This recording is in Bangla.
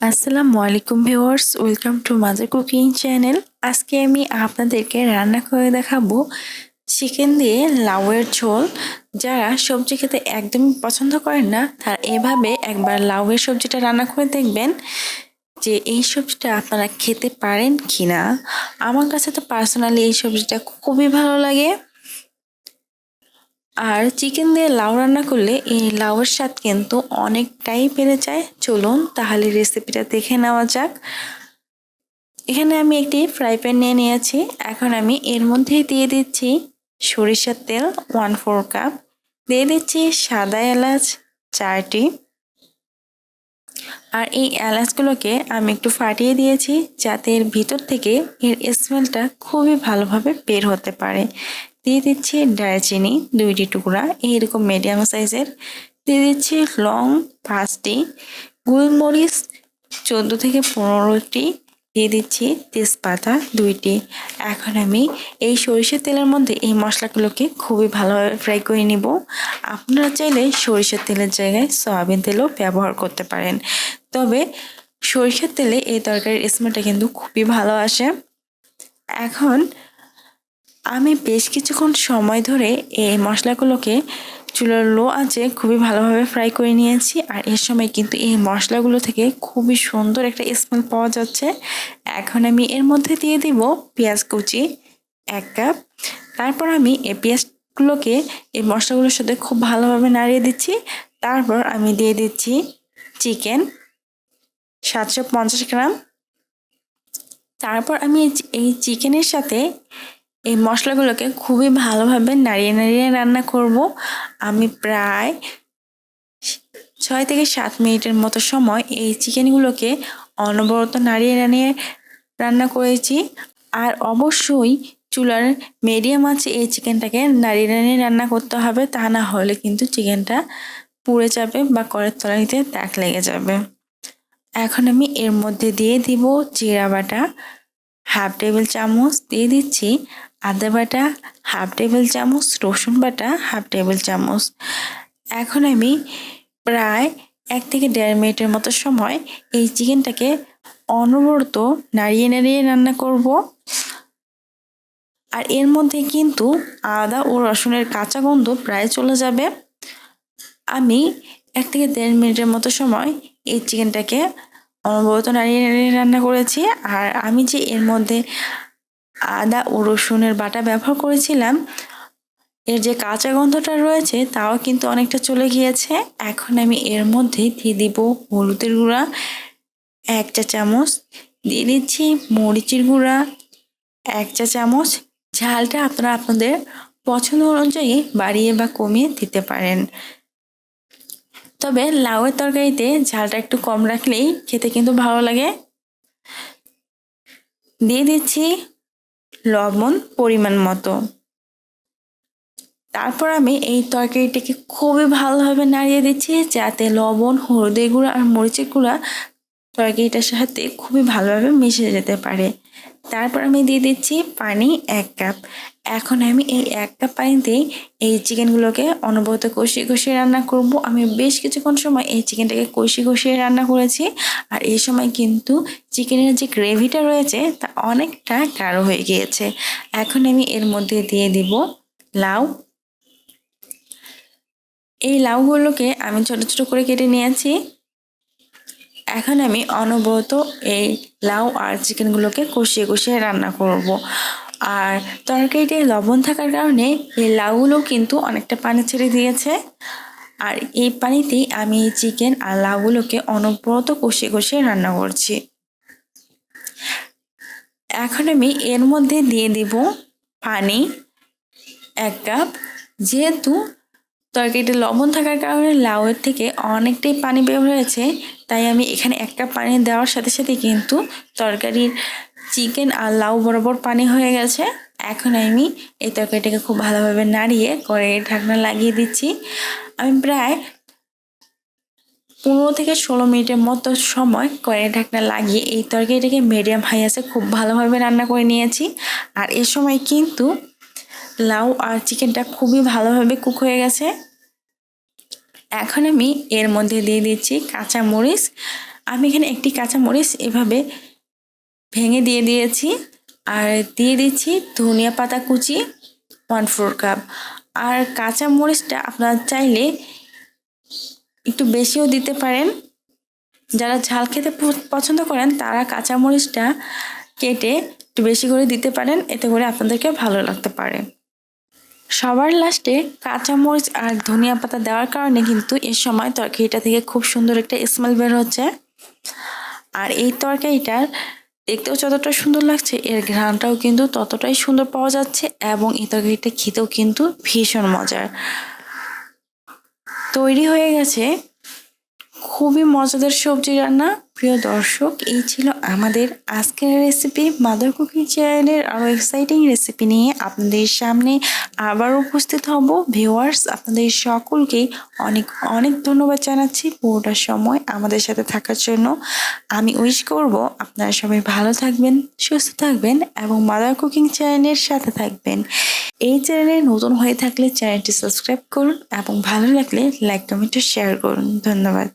আসসালামু আলাইকুম viewers, welcome to mother cooking channel. আজকে আমি আপনাদেরকে রান্না করে দেখাবো চিকেন দিয়ে লাউয়ের ঝোল। যারা সবজি খেতে একদমই পছন্দ করেন না, তারা এভাবে একবার লাউয়ের সবজিটা রান্না করে দেখবেন যে এই সবজিটা আপনারা খেতে পারেন কিনা। আমার কাছে তো পার্সোনালি এই সবজিটা খুবই ভালো লাগে। আর চিকেন দিয়ে লাউ রান্না করলে এই লাউয়ের স্বাদ কিন্তু অনেকটাই বেড়ে যায়। চলুন তাহলে রেসিপিটা দেখে নেওয়া যাক। এখানে আমি একটি ফ্রাই প্যান নিয়ে নিয়েছি। এখন আমি এর মধ্যে দিয়ে দিচ্ছি সরিষার তেল 1/4 কাপ, দিয়ে দিচ্ছি সাদা এলাচ 4টি। আর এই এলাচগুলোকে আমি একটু ফাটিয়ে দিয়েছি যাতে এর ভিতর থেকে এর স্মেলটা খুবই ভালোভাবে বের হতে পারে। দিয়ে দিচ্ছি দারচিনি 2টি টুকরা, এইরকম মিডিয়াম সাইজের। দিয়ে দিচ্ছি লং 5টি, গোলমরিচ 14 থেকে 15টি, দিয়ে দিচ্ছি তেজপাতা 2টি। এখন আমি এই সরিষার তেলের মধ্যে এই মশলাগুলোকে খুবই ভালোভাবে ফ্রাই করে নিব। আপনারা চাইলে সরিষার তেলের জায়গায় সয়াবিন তেলও ব্যবহার করতে পারেন, তবে সরিষার তেলে এই তরকারির স্মেলটা কিন্তু খুবই ভালো আসে। এখন আমি বেশ কিছুক্ষণ সময় ধরে এই মশলাগুলোকে চুলার লো আঁচে খুবই ভালোভাবে ফ্রাই করে নিয়েছি। আর এর সময় কিন্তু এই মশলাগুলো থেকে খুবই সুন্দর একটা স্মেল পাওয়া যাচ্ছে। এখন আমি এর মধ্যে দিয়ে দিব পেঁয়াজ কুচি 1 কাপ। তারপর আমি এই পেঁয়াজগুলোকে এই মশলাগুলোর সাথে খুব ভালোভাবে নাড়িয়ে দিচ্ছি। তারপর আমি দিয়ে দিচ্ছি চিকেন 750 গ্রাম। তারপর আমি এই চিকেনের সাথে এই মশলাগুলোকে খুবই ভালোভাবে নাড়িয়ে নাড়িয়ে রান্না করব। আমি প্রায় 6 থেকে 7 মিনিটের মতো সময় এই চিকেনগুলোকে অনবরত নাড়িয়ে নাড়িয়ে রান্না করেছি। আর অবশ্যই চুলার মিডিয়াম আঁচে এই চিকেনটাকে নাড়িয়ে নাড়িয়ে রান্না করতে হবে, তা না হলে কিন্তু চিকেনটা পুড়ে যাবে বা কড়াইয়ের তলানিতে দাগ লেগে যাবে। এখন আমি এর মধ্যে দিয়ে দিব জিরা বাটা 1/2 টেবিল চামচ, দিয়ে দিচ্ছি আদা বাটা 1/2 টেবিল চামচ, রসুন বাটা 1/2 টেবিল চামচ। এখন আমি প্রায় 1 থেকে 1.5 মিনিটের মতো সময় এই চিকেনটাকে অনবরত নাড়িয়ে নাড়িয়ে রান্না করব। আর এর মধ্যে কিন্তু আদা ও রসুনের কাঁচা গন্ধ প্রায় চলে যাবে। আমি 1 থেকে 1.5 মিনিটের মতো সময় এই চিকেনটাকে অনবরত নাড়িয়ে নাড়িয়ে রান্না করেছি। আর আমি যে এর মধ্যে আদা ও রসুনের বাটা ব্যবহার করেছিলাম, এর যে কাঁচা গন্ধটা রয়েছে তাও কিন্তু অনেকটা চলে গিয়েছে। এখন আমি এর মধ্যে দিয়ে দিব হলুদের গুঁড়া 1 চা চামচ, দিয়ে দিচ্ছি মরিচের গুঁড়া 1 চা চামচ। ঝালটা আপনারা আপনাদের পছন্দ অনুযায়ী বাড়িয়ে বা কমিয়ে দিতে পারেন, তবে লাউয়ের তরকারিতে ঝালটা একটু কম রাখলেই খেতে কিন্তু ভালো লাগে। দিয়ে দিচ্ছি লবণ পরিমাণ মতো। তারপর আমি এই তরকারিটাকে খুবই ভালোভাবে নাড়িয়ে দিচ্ছি যাতে লবণ, হলুদের গুঁড়া আর মরিচের গুঁড়া তরকারিটার সাথে খুবই ভালোভাবে মিশে যেতে পারে। তারপর আমি দিয়ে দিচ্ছি পানি 1 কাপ। এখন আমি এই 1 কাপ পানিতেই এই চিকেনগুলোকে অনবরত কষিয়ে কষিয়ে রান্না করব। আমি বেশ কিছুক্ষণ সময় এই চিকেনটাকে কষিয়ে কষিয়ে রান্না করেছি। আর এই সময় কিন্তু চিকেনের যে গ্রেভিটা রয়েছে তা অনেকটা গাঢ় হয়ে গিয়েছে। এখন আমি এর মধ্যে দিয়ে দিব লাউ। এই লাউগুলোকে আমি ছোট ছোট করে কেটে নিয়েছি। এখন আমি অনবরত এই লাউ আর চিকেনগুলোকে কষিয়ে কষিয়ে রান্না করব। আর তরকারিতে লবণ থাকার কারণে এই লাউগুলো কিন্তু অনেকটা পানি ছেড়ে দিয়েছে। আর এই পানিতেই আমি এই চিকেন আর লাউগুলোকে অনবরত কষিয়ে কষিয়ে রান্না করছি। এখন আমি এর মধ্যে দিয়ে দিব পানি 1 কাপ। যেহেতু তরকারিতে লবণ থাকার কারণে লাউয়ের থেকে অনেকটাই পানি বের হয়েছে, তাই আমি এখানে 1 কাপ পানি দেওয়ার সাথে সাথে কিন্তু তরকারির চিকেন আর লাউ বরাবর পানি হয়ে গেছে। এখন আমি এই তরকারিটাকে খুব ভালোভাবে নাড়িয়ে কড়াইয়ের ঢাকনা লাগিয়ে দিচ্ছি। আমি প্রায় 15 থেকে 16 মিনিটের মতো সময় কড়াইয়ের ঢাকনা লাগিয়ে এই তরকারিটাকে মিডিয়াম হাই আছে খুব ভালোভাবে রান্না করে নিয়েছি। আর এ সময় কিন্তু লাউ আর চিকেনটা খুবই ভালোভাবে কুক হয়ে গেছে। এখন আমি এর মধ্যে দিয়ে দিচ্ছি কাঁচা মরিচ আমি এখানে একটি কাঁচামরিচ এভাবে ভেঙে দিয়ে দিয়েছি, আর দিয়ে দিচ্ছি ধনিয়া পাতা কুচি 1/4 কাপ। আর কাঁচামরিচটা আপনারা চাইলে একটু বেশিও দিতে পারেন। যারা ঝাল খেতে পছন্দ করেন তারা কাঁচামরিচটা কেটে একটু বেশি করে দিতে পারেন, এতে করে আপনাদেরকে ভালো লাগতে পারে। সবার লাস্টে কাঁচামরিচ আর ধনিয়া পাতা দেওয়ার কারণে কিন্তু এর সময় তরকারিটা থেকে খুব সুন্দর একটা স্মেল বের হচ্ছে। আর এই তরকারিটার দেখতেও যতটা সুন্দর লাগছে, এর ঘ্রাণটাও কিন্তু ততটাই সুন্দর পাওয়া যাচ্ছে, এবং এই তরকারিটা খেতেও কিন্তু ভীষণ মজার। তৈরি হয়ে গেছে খুবই মজাদার সবজি রান্না। প্রিয় দর্শক, এই ছিল আমাদের আজকের রেসিপি। মাদার কুকিং চ্যানেলের আরও এক্সাইটিং রেসিপি নিয়ে আপনাদের সামনে আবার উপস্থিত হব। ভিউয়ার্স, আপনাদের সকলকেই অনেক অনেক ধন্যবাদ জানাচ্ছি পুরোটা সময় আমাদের সাথে থাকার জন্য। আমি উইশ করব আপনারা সবাই ভালো থাকবেন, সুস্থ থাকবেন এবং মাদার কুকিং চ্যানেলের সাথে থাকবেন। এই চ্যানেলে নতুন হয়ে থাকলে চ্যানেলটি সাবস্ক্রাইব করুন এবং ভালো লাগলে লাইক কমেন্ট ও শেয়ার করুন। ধন্যবাদ।